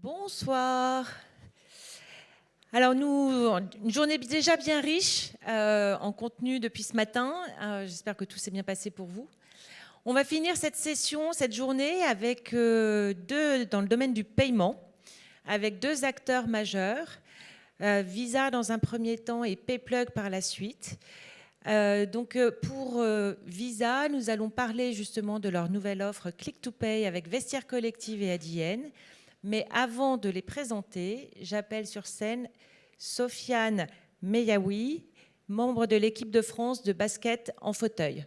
Bonsoir. Alors une journée déjà bien riche en contenu depuis ce matin. J'espère que tout s'est bien passé pour vous. On va finir cette session, cette journée avec dans le domaine du paiement, avec deux acteurs majeurs, Visa dans un premier temps et PayPlug par la suite. Pour Visa, nous allons parler justement de leur nouvelle offre Click to Pay avec Vestiaire Collective et ADN. Mais avant de les présenter, j'appelle sur scène Sofiane Meyaoui, membre de l'équipe de France de basket en fauteuil.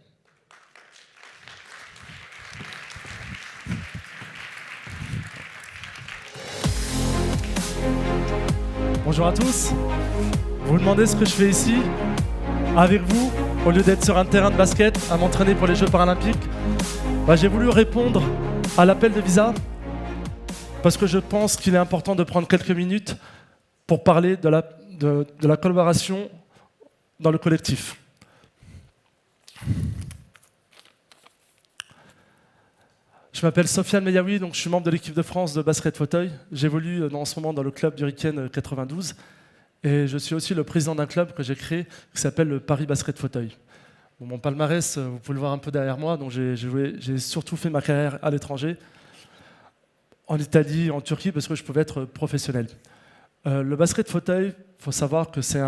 Bonjour à tous. Vous vous demandez ce que je fais ici, avec vous, au lieu d'être sur un terrain de basket à m'entraîner pour les Jeux paralympiques. J'ai voulu répondre à l'appel de Visa parce que je pense qu'il est important de prendre quelques minutes pour parler de la collaboration dans le collectif. Je m'appelle Sofiane Meyaoui, donc je suis membre de l'équipe de France de basket fauteuil. J'évolue en ce moment dans le club d'Hurricane 92 et je suis aussi le président d'un club que j'ai créé qui s'appelle le Paris Basket Fauteuil. Mon palmarès, vous pouvez le voir un peu derrière moi, donc j'ai surtout fait ma carrière à l'étranger, en Italie, en Turquie, parce que je pouvais être professionnel. Le basket fauteuil, il faut savoir que c'est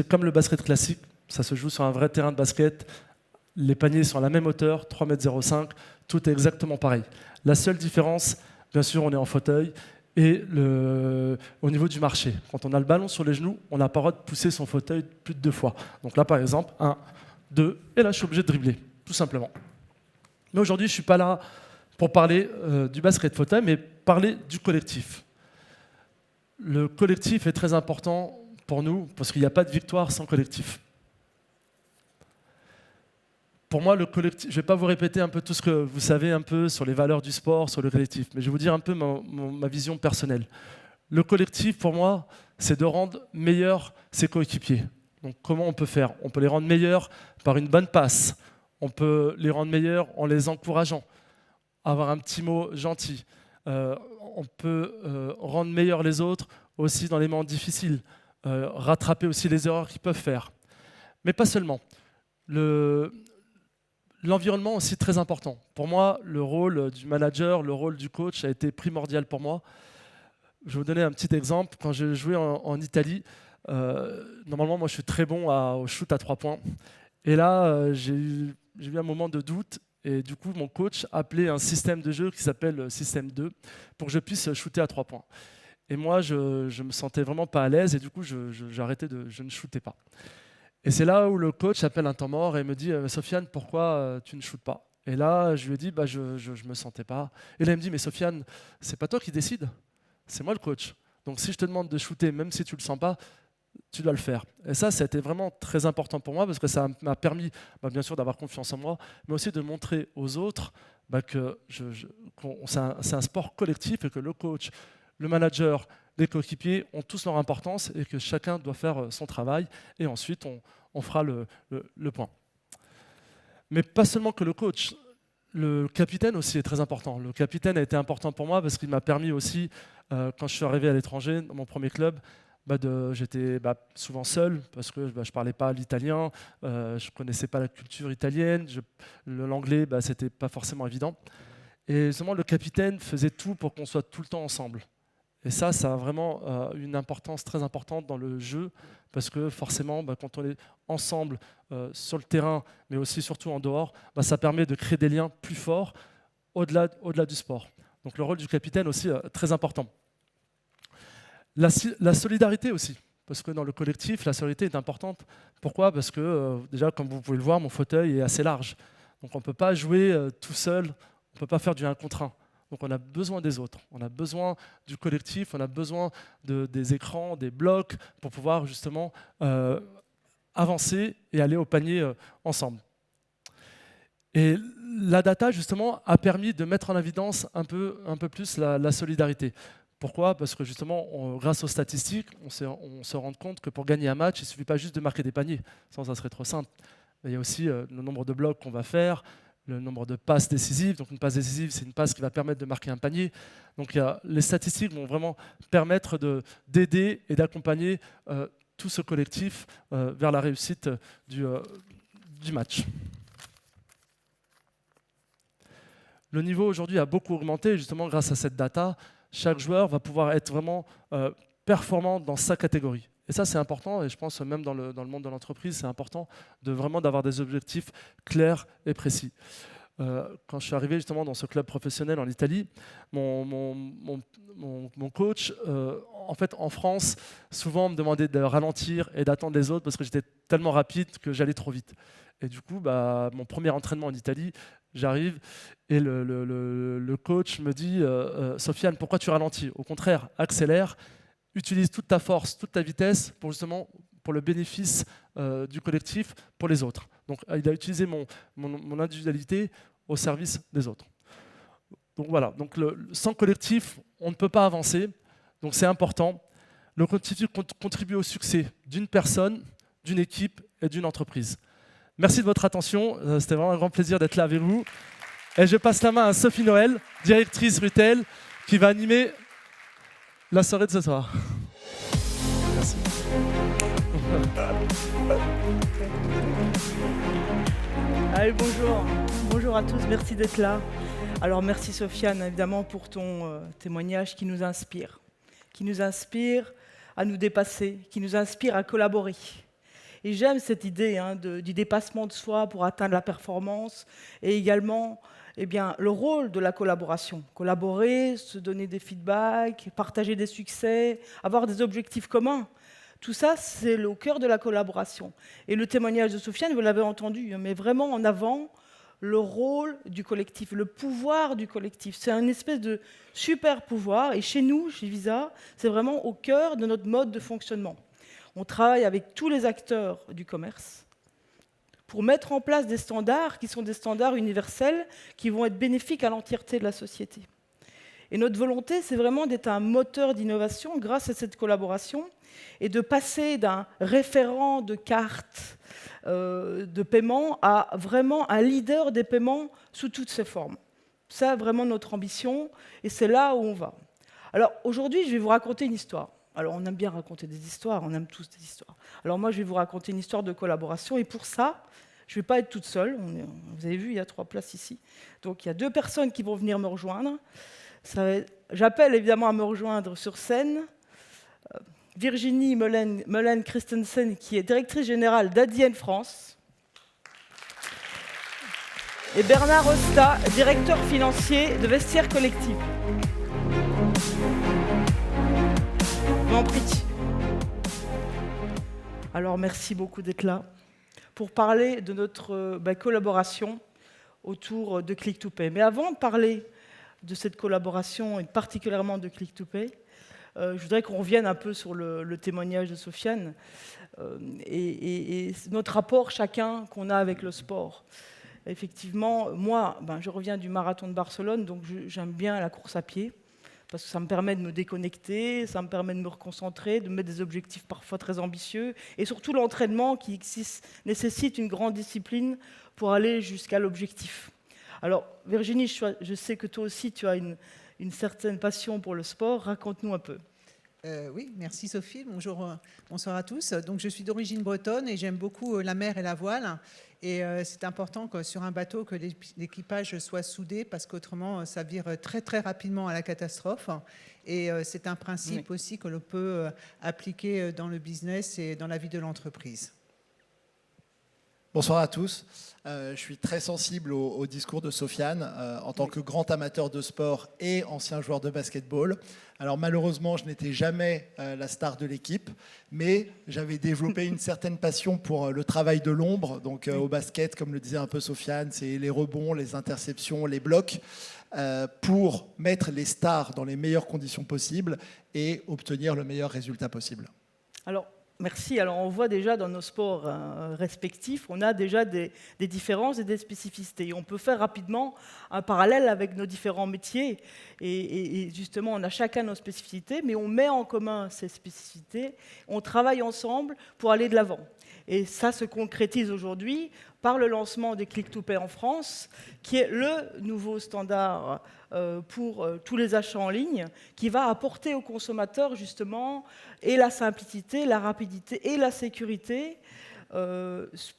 comme le basket classique, ça se joue sur un vrai terrain de basket, les paniers sont à la même hauteur, 3,05 m, tout est exactement pareil. La seule différence, bien sûr, on est en fauteuil, et au niveau du marché. Quand on a le ballon sur les genoux, on n'a pas le droit de pousser son fauteuil plus de 2 fois. Donc là, par exemple, 1, 2, et là, je suis obligé de dribbler, tout simplement. Mais aujourd'hui, je ne suis pas là pour parler du basket fauteuil, mais parler du collectif. Le collectif est très important pour nous, parce qu'il n'y a pas de victoire sans collectif. Pour moi, le collectif, je ne vais pas vous répéter un peu tout ce que vous savez un peu sur les valeurs du sport, sur le collectif, mais je vais vous dire un peu ma vision personnelle. Le collectif, pour moi, c'est de rendre meilleurs ses coéquipiers. Donc comment on peut faire? On peut les rendre meilleurs par une bonne passe. On peut les rendre meilleurs en les encourageant, avoir un petit mot gentil. On peut rendre meilleurs les autres aussi dans les moments difficiles, rattraper aussi les erreurs qu'ils peuvent faire. Mais pas seulement. L'environnement aussi très important. Pour moi, le rôle du manager, le rôle du coach a été primordial pour moi. Je vais vous donner un petit exemple. Quand j'ai joué en Italie, normalement, moi, je suis très bon au shoot à 3 points. Et là, j'ai eu un moment de doute. Et du coup, mon coach a appelé un système de jeu qui s'appelle système 2 pour que je puisse shooter à 3 points. Et moi, je ne me sentais vraiment pas à l'aise. Et du coup, je ne shootais pas. Et c'est là où le coach appelle un temps mort et me dit « Sofiane, pourquoi tu ne shootes pas ?» Et là, je lui ai dit « je ne me sentais pas ». Et là, il me dit « Mais Sofiane, c'est pas toi qui décides, c'est moi le coach. Donc si je te demande de shooter, même si tu ne le sens pas, tu dois le faire. » Et ça a été vraiment très important pour moi parce que ça m'a permis, bien sûr, d'avoir confiance en moi, mais aussi de montrer aux autres que c'est un sport collectif et que le coach, le manager, les coéquipiers ont tous leur importance et que chacun doit faire son travail et ensuite on fera le point. Mais pas seulement que le coach, le capitaine aussi est très important. Le capitaine a été important pour moi parce qu'il m'a permis aussi, quand je suis arrivé à l'étranger, dans mon premier club, j'étais souvent seul parce que je ne parlais pas l'italien, je ne connaissais pas la culture italienne, l'anglais, c'était pas forcément évident. Et seulement le capitaine faisait tout pour qu'on soit tout le temps ensemble. Et ça a vraiment une importance très importante dans le jeu, parce que forcément, quand on est ensemble sur le terrain, mais aussi surtout en dehors, ça permet de créer des liens plus forts au-delà du sport. Donc le rôle du capitaine aussi très important. La solidarité aussi, parce que dans le collectif, la solidarité est importante. Pourquoi? Parce que déjà, comme vous pouvez le voir, mon fauteuil est assez large. Donc on ne peut pas jouer tout seul, on ne peut pas faire du 1 contre 1. Donc on a besoin des autres, on a besoin du collectif, on a besoin des écrans, des blocs pour pouvoir justement avancer et aller au panier ensemble. Et la data justement a permis de mettre en évidence un peu plus la solidarité. Pourquoi? Parce que justement, grâce aux statistiques, on se rend compte que pour gagner un match, il ne suffit pas juste de marquer des paniers, ça serait trop simple. Il y a aussi le nombre de blocs qu'on va faire, le nombre de passes décisives. Donc une passe décisive, c'est une passe qui va permettre de marquer un panier. Donc les statistiques vont vraiment permettre d'aider et d'accompagner tout ce collectif vers la réussite du match. Le niveau aujourd'hui a beaucoup augmenté justement grâce à cette data. Chaque joueur va pouvoir être vraiment performant dans sa catégorie. Et ça, c'est important, et je pense même dans le monde de l'entreprise, c'est important d'avoir des objectifs clairs et précis. Quand je suis arrivé justement dans ce club professionnel en Italie, mon coach, en fait, en France, souvent me demandait de ralentir et d'attendre les autres parce que j'étais tellement rapide que j'allais trop vite. Et du coup, mon premier entraînement en Italie, j'arrive et le coach me dit Sofiane, pourquoi tu ralentis? Au contraire, accélère, utilise toute ta force, toute ta vitesse pour le bénéfice du collectif, pour les autres. Donc, il a utilisé mon individualité au service des autres. Donc voilà, donc sans collectif, on ne peut pas avancer. Donc c'est important. Le collectif contribue au succès d'une personne, d'une équipe et d'une entreprise. Merci de votre attention. C'était vraiment un grand plaisir d'être là avec vous. Et je passe la main à Sophie Noël, directrice retail, qui va animer la soirée de ce soir. Merci. Allez, bonjour. Bonjour à tous, merci d'être là. Alors merci Sofiane, évidemment, pour ton témoignage qui nous inspire à nous dépasser, qui nous inspire à collaborer. Et j'aime cette idée du dépassement de soi pour atteindre la performance et également le rôle de la collaboration. Collaborer, se donner des feedbacks, partager des succès, avoir des objectifs communs. Tout ça, c'est au cœur de la collaboration. Et le témoignage de Sofiane, vous l'avez entendu, met vraiment en avant le rôle du collectif, le pouvoir du collectif. C'est un espèce de super pouvoir. Et chez nous, chez Visa, c'est vraiment au cœur de notre mode de fonctionnement. On travaille avec tous les acteurs du commerce pour mettre en place des standards qui sont des standards universels qui vont être bénéfiques à l'entièreté de la société. Et notre volonté, c'est vraiment d'être un moteur d'innovation grâce à cette collaboration et de passer d'un référent de carte de paiement à vraiment un leader des paiements sous toutes ses formes. C'est vraiment notre ambition et c'est là où on va. Alors aujourd'hui, je vais vous raconter une histoire. Alors on aime bien raconter des histoires, on aime tous des histoires. Alors moi, je vais vous raconter une histoire de collaboration et pour ça, je ne vais pas être toute seule. Vous avez vu, il y a 3 places ici. Donc il y a 2 personnes qui vont venir me rejoindre. J'appelle évidemment à me rejoindre sur scène Virginie Meulen Christensen, qui est directrice générale d'Adyen France, et Bernard Rosta, directeur financier de Vestiaire Collectif. Je m'en prie. Alors merci beaucoup d'être là pour parler de notre collaboration autour de Click2Pay. Mais avant de parler de cette collaboration et particulièrement de Click2Pay, je voudrais qu'on revienne un peu sur le témoignage de Sofiane et notre rapport chacun qu'on a avec le sport. Effectivement, moi, je reviens du marathon de Barcelone, donc j'aime bien la course à pied, parce que ça me permet de me déconnecter, ça me permet de me reconcentrer, de mettre des objectifs parfois très ambitieux, et surtout l'entraînement qui nécessite une grande discipline pour aller jusqu'à l'objectif. Alors, Virginie, je sais que toi aussi, tu as une certaine passion pour le sport. Raconte-nous un peu. Oui, merci Sophie. Bonsoir à tous. Donc, je suis d'origine bretonne et j'aime beaucoup la mer et la voile. Et c'est important sur un bateau que l'équipage soit soudé parce qu'autrement, ça vire très très rapidement à la catastrophe. Et c'est un principe aussi que l'on peut appliquer dans le business et dans la vie de l'entreprise. Bonsoir à tous. Je suis très sensible au discours de Sofiane en tant que grand amateur de sport et ancien joueur de basketball. Alors malheureusement, je n'étais jamais la star de l'équipe, mais j'avais développé une certaine passion pour le travail de l'ombre. Donc au basket, comme le disait un peu Sofiane, c'est les rebonds, les interceptions, les blocs, pour mettre les stars dans les meilleures conditions possibles et obtenir le meilleur résultat possible. Alors, Merci. Alors, on voit déjà dans nos sports respectifs, on a déjà des différences et des spécificités. Et on peut faire rapidement un parallèle avec nos différents métiers. Et justement, on a chacun nos spécificités, mais on met en commun ces spécificités. On travaille ensemble pour aller de l'avant. Et ça se concrétise aujourd'hui par le lancement des Click-to-Pay en France, qui est le nouveau standard pour tous les achats en ligne, qui va apporter aux consommateurs justement et la simplicité, la rapidité et la sécurité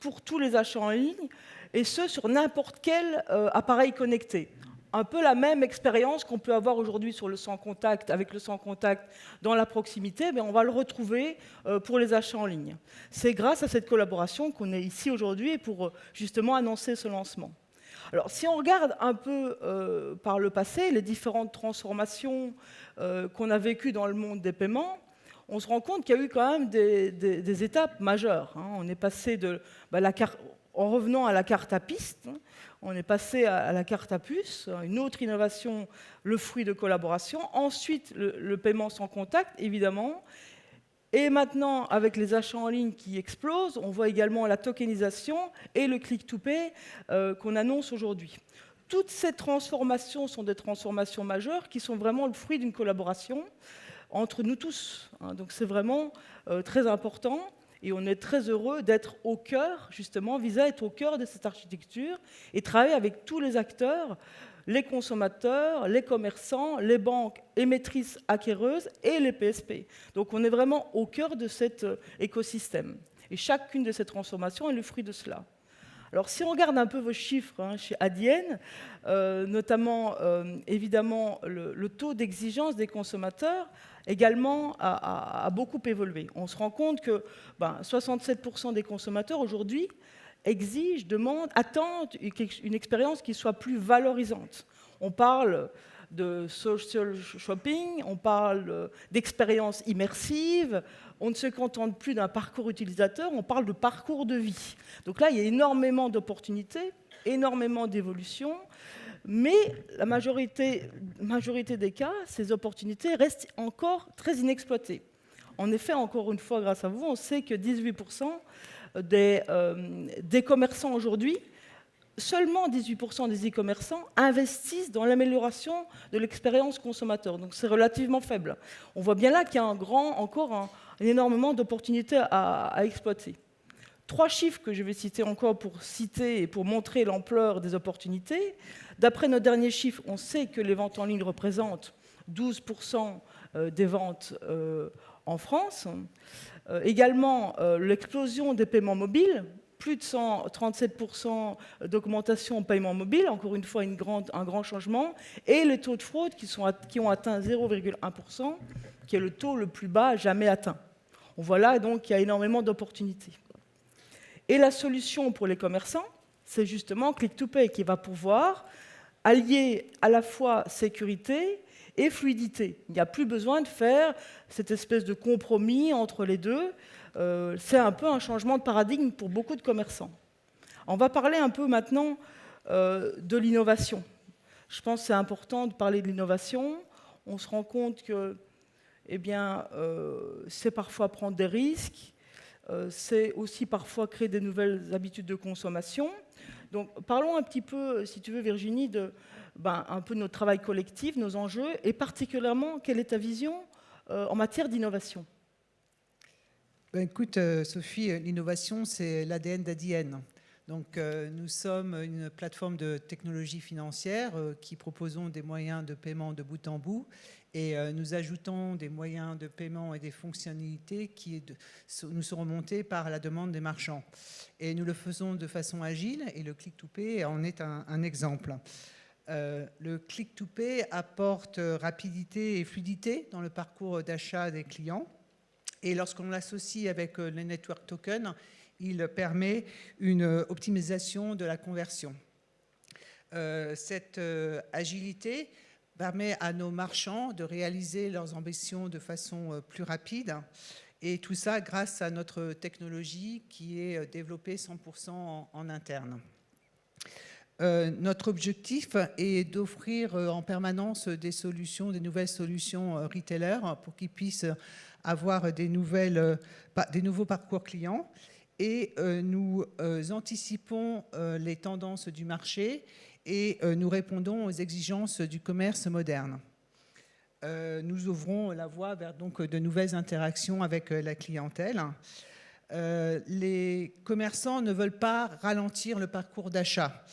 pour tous les achats en ligne, et ce sur n'importe quel appareil connecté. Un peu la même expérience qu'on peut avoir aujourd'hui sur le sans contact, avec le sans contact dans la proximité, mais on va le retrouver pour les achats en ligne. C'est grâce à cette collaboration qu'on est ici aujourd'hui pour justement annoncer ce lancement. Alors, si on regarde un peu par le passé, les différentes transformations qu'on a vécues dans le monde des paiements, on se rend compte qu'il y a eu quand même des étapes majeures. On est passé en revenant à la carte à piste, on est passé à la carte à puce, une autre innovation, le fruit de collaboration. Ensuite, le paiement sans contact, évidemment. Et maintenant, avec les achats en ligne qui explosent, on voit également la tokenisation et le click-to-pay qu'on annonce aujourd'hui. Toutes ces transformations sont des transformations majeures qui sont vraiment le fruit d'une collaboration entre nous tous. Donc c'est vraiment très important. Et on est très heureux d'être au cœur, justement, VISA est au cœur de cette architecture et travailler avec tous les acteurs, les consommateurs, les commerçants, les banques émettrices acquéreuses et les PSP. Donc on est vraiment au cœur de cet écosystème. Et chacune de ces transformations est le fruit de cela. Alors si on regarde un peu vos chiffres chez Adyen, notamment évidemment le taux d'exigence des consommateurs également a beaucoup évolué. On se rend compte que 67% des consommateurs aujourd'hui exigent, demandent, attendent une expérience qui soit plus valorisante. On parle de social shopping, on parle d'expérience immersive, on ne se contente plus d'un parcours utilisateur, on parle de parcours de vie. Donc là, il y a énormément d'opportunités, énormément d'évolutions, mais la majorité des cas, ces opportunités restent encore très inexploitées. En effet, encore une fois, grâce à vous, on sait que 18% des commerçants aujourd'hui, seulement 18% des e-commerçants investissent dans l'amélioration de l'expérience consommateur. Donc c'est relativement faible. On voit bien là qu'il y a encore énormément d'opportunités à exploiter. 3 chiffres que je vais citer encore pour citer et pour montrer l'ampleur des opportunités. D'après nos derniers chiffres, on sait que les ventes en ligne représentent 12% des ventes en France. Également, l'explosion des paiements mobiles, plus de 137% d'augmentation en paiement mobile, encore une fois un grand changement, et les taux de fraude qui ont atteint 0,1%, qui est le taux le plus bas jamais atteint. On voit là donc qu'il y a énormément d'opportunités. Et la solution pour les commerçants, c'est justement Click-to-Pay qui va pouvoir allier à la fois sécurité et fluidité. Il n'y a plus besoin de faire cette espèce de compromis entre les deux. C'est un peu un changement de paradigme pour beaucoup de commerçants. On va parler un peu maintenant de l'innovation. Je pense que c'est important de parler de l'innovation. On se rend compte que c'est parfois prendre des risques, c'est aussi parfois créer des nouvelles habitudes de consommation. Donc parlons un petit peu, si tu veux Virginie, un peu de notre travail collectif, nos enjeux, et particulièrement, quelle est ta vision en matière d'innovation ? Écoute, Sophie, l'innovation, c'est l'ADN d'Adyen. Donc, nous sommes une plateforme de technologie financière qui proposons des moyens de paiement de bout en bout et nous ajoutons des moyens de paiement et des fonctionnalités qui nous sont remontées par la demande des marchands. Et nous le faisons de façon agile et le Click-to-Pay en est un exemple. Le Click-to-Pay apporte rapidité et fluidité dans le parcours d'achat des clients. Et lorsqu'on l'associe avec les network tokens, il permet une optimisation de la conversion. Cette agilité permet à nos marchands de réaliser leurs ambitions de façon plus rapide. Et tout ça grâce à notre technologie qui est développée 100% en interne. Notre objectif est d'offrir en permanence des solutions, des nouvelles solutions retailers pour qu'ils puissent avoir des nouveaux parcours clients. Et nous anticipons les tendances du marché et nous répondons aux exigences du commerce moderne. Nous ouvrons la voie vers donc, de nouvelles interactions avec la clientèle. Les commerçants ne veulent pas ralentir le parcours d'achat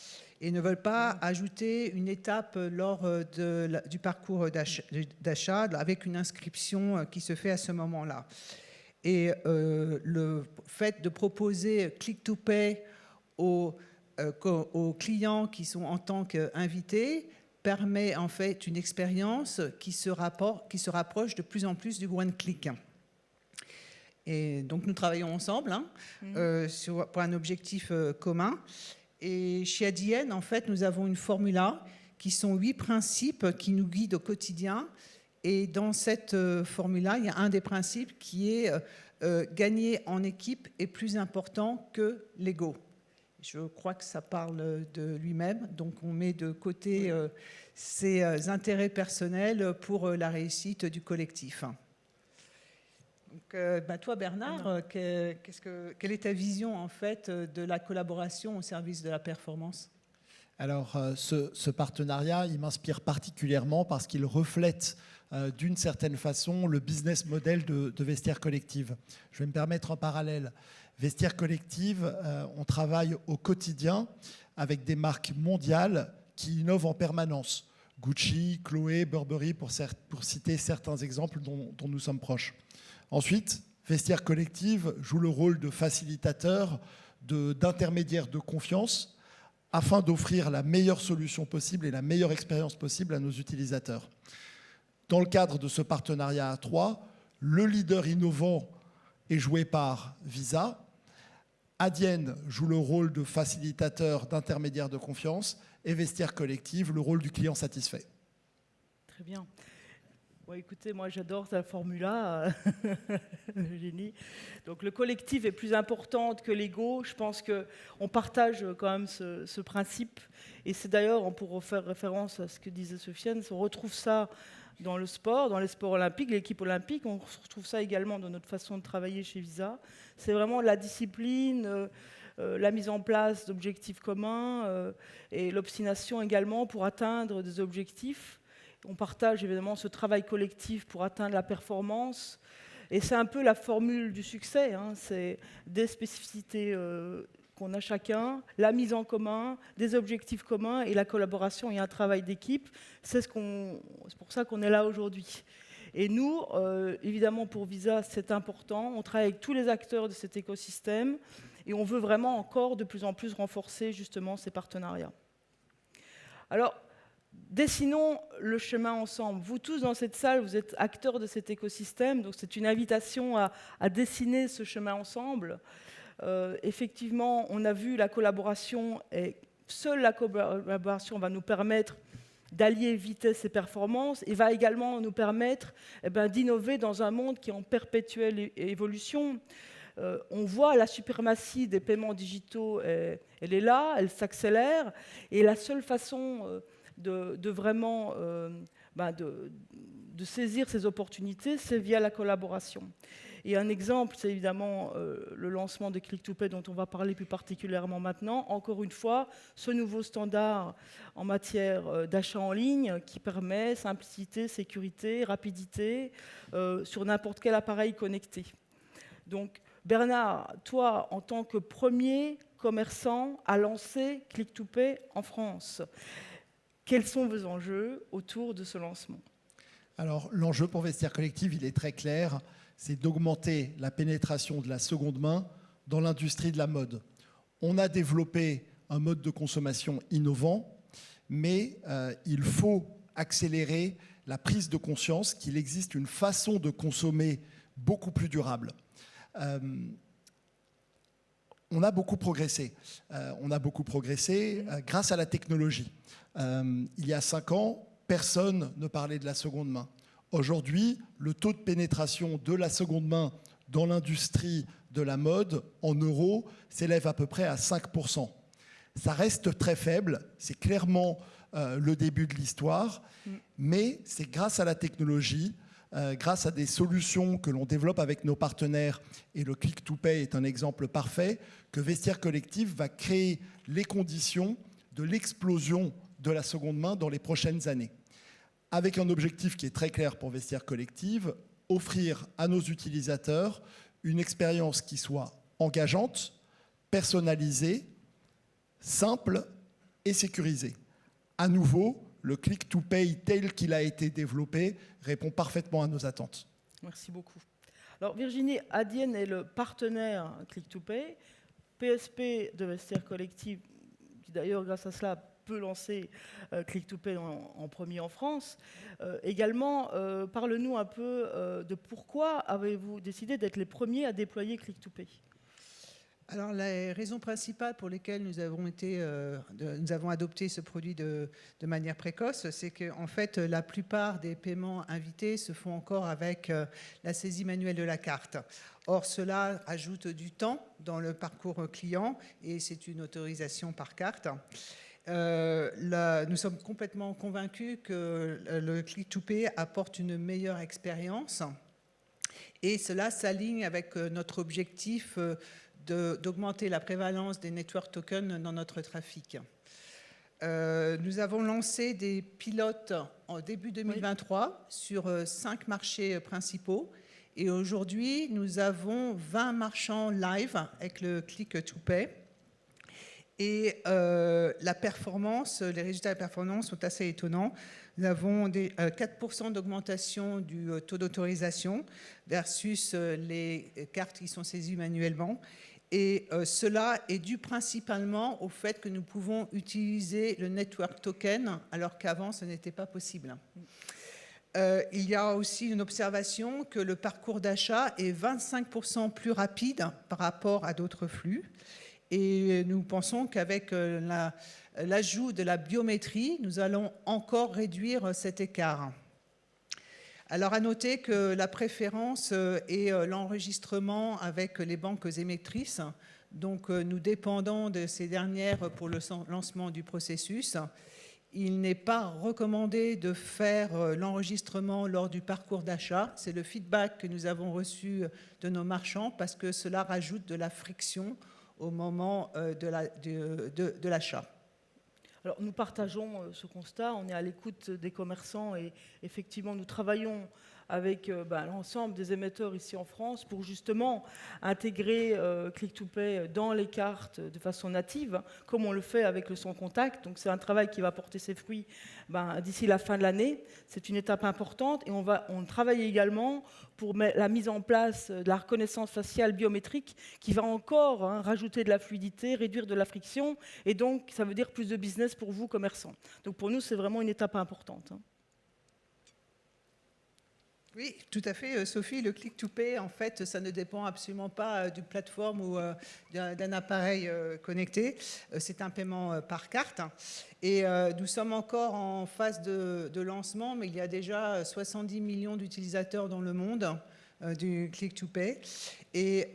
et ne veulent pas ajouter une étape lors du parcours d'achat avec une inscription qui se fait à ce moment-là. Et le fait de proposer Click to Pay aux clients qui sont en tant qu'invités permet en fait une expérience qui se rapproche de plus en plus du one click. Et donc nous travaillons ensemble pour un objectif commun. Et chez ADN, en fait, nous avons une formula qui sont 8 principes qui nous guident au quotidien. Et dans cette formula, il y a un des principes qui est gagner en équipe est plus important que l'ego. Je crois que ça parle de lui-même. Donc on met de côté ses intérêts personnels pour la réussite du collectif. Donc, toi, Bernard, quelle est ta vision en fait de la collaboration au service de la performance ? Alors, ce partenariat, il m'inspire particulièrement parce qu'il reflète d'une certaine façon le business model de Vestiaire Collective. Je vais me permettre un parallèle. Vestiaire Collective, on travaille au quotidien avec des marques mondiales qui innovent en permanence. Gucci, Chloé, Burberry, pour citer certains exemples dont nous sommes proches. Ensuite, Vestiaire Collective joue le rôle de facilitateur, d'intermédiaire de confiance, afin d'offrir la meilleure solution possible et la meilleure expérience possible à nos utilisateurs. Dans le cadre de ce partenariat à 3, le leader innovant est joué par Visa, Adyen joue le rôle de facilitateur, d'intermédiaire de confiance, et Vestiaire Collective le rôle du client satisfait. Très bien. Bon, écoutez, moi j'adore ta formula, le génie. Donc le collectif est plus important que l'ego. Je pense qu'on partage quand même ce principe. Et c'est d'ailleurs, pour faire référence à ce que disait Sofiane, on retrouve ça dans le sport, dans les sports olympiques, l'équipe olympique. On retrouve ça également dans notre façon de travailler chez Visa. C'est vraiment la discipline, la mise en place d'objectifs communs et l'obstination également pour atteindre des objectifs. On partage évidemment ce travail collectif pour atteindre la performance. Et c'est un peu la formule du succès. C'est des spécificités qu'on a chacun, la mise en commun, des objectifs communs et la collaboration et un travail d'équipe. C'est pour ça qu'on est là aujourd'hui. Et nous, évidemment, pour Visa, c'est important. On travaille avec tous les acteurs de cet écosystème et on veut vraiment encore de plus en plus renforcer justement ces partenariats. Alors, dessinons le chemin ensemble. Vous tous dans cette salle, vous êtes acteurs de cet écosystème, donc c'est une invitation à dessiner ce chemin ensemble. Effectivement, on a vu la collaboration, et seule la collaboration va nous permettre d'allier vitesse et performance, et va également nous permettre d'innover dans un monde qui est en perpétuelle évolution. On voit la suprématie des paiements digitaux, elle est là, elle s'accélère, et la seule façon de vraiment de saisir ces opportunités, c'est via la collaboration. Et un exemple, c'est évidemment le lancement de Click to Pay dont on va parler plus particulièrement maintenant. Encore une fois, ce nouveau standard en matière d'achat en ligne qui permet simplicité, sécurité, rapidité sur n'importe quel appareil connecté. Donc, Bernard, toi, en tant que premier commerçant à lancer Click to Pay en France, quels sont vos enjeux autour de ce lancement ? Alors, l'enjeu pour Vestiaire Collective, il est très clair, c'est d'augmenter la pénétration de la seconde main dans l'industrie de la mode. On a développé un mode de consommation innovant, mais il faut accélérer la prise de conscience qu'il existe une façon de consommer beaucoup plus durable. On a beaucoup progressé. Grâce à la technologie. Il y a 5 ans, personne ne parlait de la seconde main. Aujourd'hui, le taux de pénétration de la seconde main dans l'industrie de la mode, en euros, s'élève à peu près à 5%. Ça reste très faible, c'est clairement le début de l'histoire, mais c'est grâce à la technologie, grâce à des solutions que l'on développe avec nos partenaires, et le Click-to-Pay est un exemple parfait, que Vestiaire Collective va créer les conditions de l'explosion de la seconde main dans les prochaines années. Avec un objectif qui est très clair pour Vestiaire Collective, offrir à nos utilisateurs une expérience qui soit engageante, personnalisée, simple et sécurisée. À nouveau, le Click-to-Pay tel qu'il a été développé répond parfaitement à nos attentes. Merci beaucoup. Alors Virginie, Adyen est le partenaire Click-to-Pay, PSP de Vestiaire Collective, qui d'ailleurs grâce à cela peut lancer Click-to-Pay en premier en France. Également, parle-nous un peu de pourquoi avez-vous décidé d'être les premiers à déployer Click-to-Pay? Alors, les raisons principales pour lesquelles nous avons adopté ce produit de manière précoce, c'est qu'en fait, la plupart des paiements invités se font encore avec la saisie manuelle de la carte. Or, cela ajoute du temps dans le parcours client et c'est une autorisation par carte. Nous sommes complètement convaincus que le Click-to-Pay apporte une meilleure expérience et cela s'aligne avec notre objectif d'augmenter la prévalence des network tokens dans notre trafic. Nous avons lancé des pilotes en début 2023 sur 5 marchés principaux et aujourd'hui nous avons 20 marchands live avec le Click-to-Pay. Et la performance, les résultats de la performance sont assez étonnants. Nous avons 4% d'augmentation du taux d'autorisation versus les cartes qui sont saisies manuellement. Et cela est dû principalement au fait que nous pouvons utiliser le network token alors qu'avant ce n'était pas possible. Il y a aussi une observation que le parcours d'achat est 25% plus rapide par rapport à d'autres flux. Et nous pensons qu'avec l'ajout de la biométrie, nous allons encore réduire cet écart. Alors, à noter que la préférence est l'enregistrement avec les banques émettrices. Donc, nous dépendons de ces dernières pour le lancement du processus. Il n'est pas recommandé de faire l'enregistrement lors du parcours d'achat. C'est le feedback que nous avons reçu de nos marchands parce que cela rajoute de la friction au moment de l'achat. Alors, nous partageons ce constat, on est à l'écoute des commerçants et effectivement nous travaillons avec l'ensemble des émetteurs ici en France pour justement intégrer Click-to-Pay dans les cartes de façon native, comme on le fait avec le sans contact. Donc c'est un travail qui va porter ses fruits d'ici la fin de l'année. C'est une étape importante et on travaille également pour la mise en place de la reconnaissance faciale biométrique qui va encore rajouter de la fluidité, réduire de la friction et donc ça veut dire plus de business pour vous, commerçants. Donc pour nous, c'est vraiment une étape importante. Oui, tout à fait, Sophie. Le Click-to-Pay, en fait, ça ne dépend absolument pas d'une plateforme ou d'un appareil connecté. C'est un paiement par carte. Et nous sommes encore en phase de lancement, mais il y a déjà 70 millions d'utilisateurs dans le monde du Click-to-Pay. Et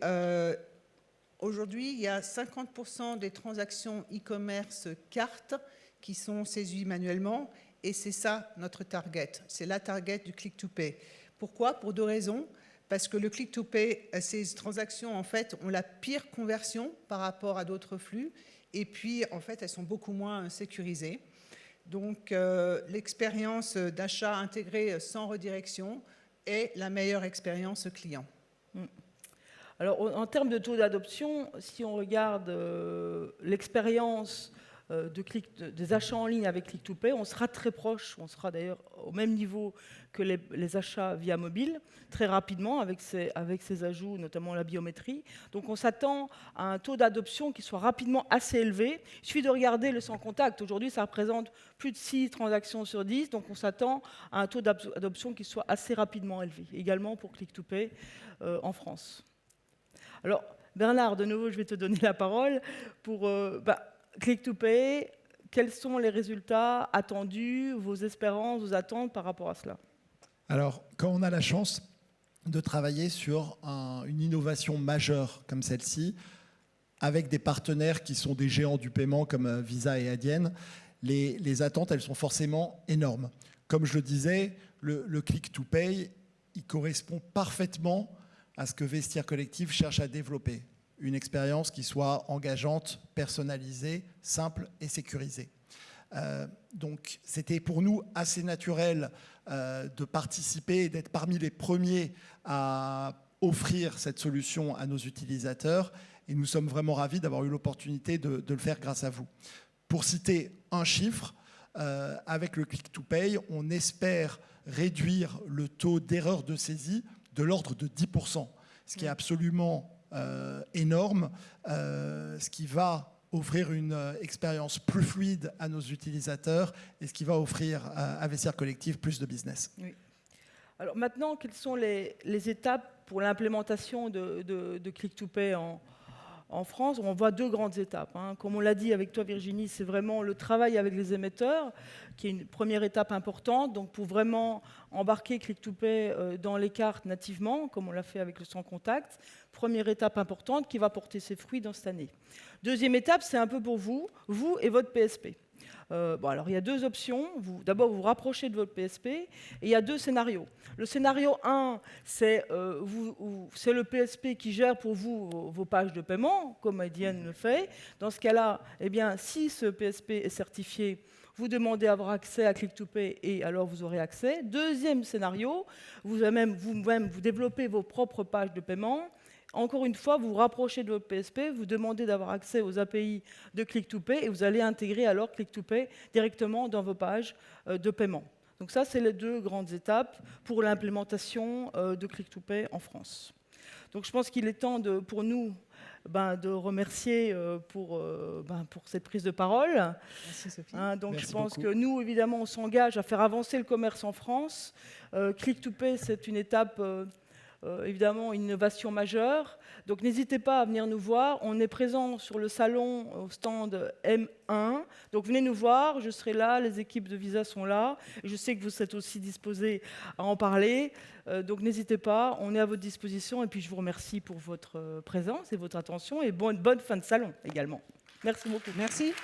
aujourd'hui, il y a 50% des transactions e-commerce cartes qui sont saisies manuellement. Et c'est ça notre target. C'est la target du Click-to-Pay. Pourquoi? Pour 2 raisons. Parce que le Click-to-Pay, ces transactions, en fait, ont la pire conversion par rapport à d'autres flux. Et puis, en fait, elles sont beaucoup moins sécurisées. Donc, l'expérience d'achat intégré sans redirection est la meilleure expérience client. Alors, en termes de taux d'adoption, si on regarde l'expérience des achats en ligne avec Click-to-Pay, on sera très proche, on sera d'ailleurs au même niveau que les achats via mobile, très rapidement avec ces ajouts, notamment la biométrie. Donc on s'attend à un taux d'adoption qui soit rapidement assez élevé. Il suffit de regarder le sans contact. Aujourd'hui, ça représente plus de 6 transactions sur 10, donc on s'attend à un taux d'adoption qui soit assez rapidement élevé, également pour Click-to-Pay en France. Alors, Bernard, de nouveau, je vais te donner la parole pour... Click-to-Pay, quels sont les résultats attendus, vos espérances, vos attentes par rapport à cela? Alors, quand on a la chance de travailler sur une innovation majeure comme celle-ci, avec des partenaires qui sont des géants du paiement comme Visa et Adyen, les attentes, elles sont forcément énormes. Comme je le disais, le click-to-pay, il correspond parfaitement à ce que Vestiaire Collectif cherche à développer. Une expérience qui soit engageante, personnalisée, simple et sécurisée. Donc c'était pour nous assez naturel de participer et d'être parmi les premiers à offrir cette solution à nos utilisateurs. Et nous sommes vraiment ravis d'avoir eu l'opportunité de le faire grâce à vous. Pour citer un chiffre, avec le click-to-pay, on espère réduire le taux d'erreur de saisie de l'ordre de 10%, ce qui est absolument énorme, ce qui va offrir une expérience plus fluide à nos utilisateurs et ce qui va offrir à Vestiaire Collectif plus de business. Oui. Alors maintenant, quelles sont les étapes pour l'implémentation de Click2Pay en France? On voit deux grandes étapes. Comme on l'a dit avec toi, Virginie, c'est vraiment le travail avec les émetteurs qui est une première étape importante. Donc pour vraiment embarquer Click2Pay dans les cartes nativement, comme on l'a fait avec le sans contact, première étape importante qui va porter ses fruits dans cette année. Deuxième étape, c'est un peu pour vous et votre PSP. Alors il y a deux options. D'abord, vous vous rapprochez de votre PSP et il y a deux scénarios. Le scénario 1, c'est le PSP qui gère pour vous vos pages de paiement, comme Adyen le fait. Dans ce cas-là, eh bien, si ce PSP est certifié, vous demandez à avoir accès à Click2Pay et alors vous aurez accès. Deuxième scénario, vous-même vous développez vos propres pages de paiement. Encore une fois, vous vous rapprochez de votre PSP, vous demandez d'avoir accès aux API de Click2Pay et vous allez intégrer alors Click2Pay directement dans vos pages de paiement. Donc ça, c'est les deux grandes étapes pour l'implémentation de Click2Pay en France. Donc je pense qu'il est temps pour nous de remercier pour cette prise de parole. Merci Sophie. Donc Merci je pense beaucoup. que nous, évidemment, on s'engage à faire avancer le commerce en France. Click2Pay, c'est une étape... évidemment, une innovation majeure. Donc, n'hésitez pas à venir nous voir. On est présent sur le salon au stand M1. Donc, venez nous voir. Je serai là. Les équipes de Visa sont là. Et je sais que vous êtes aussi disposés à en parler. Donc, n'hésitez pas. On est à votre disposition. Et puis, je vous remercie pour votre présence et votre attention. Et bonne fin de salon également. Merci beaucoup. Merci.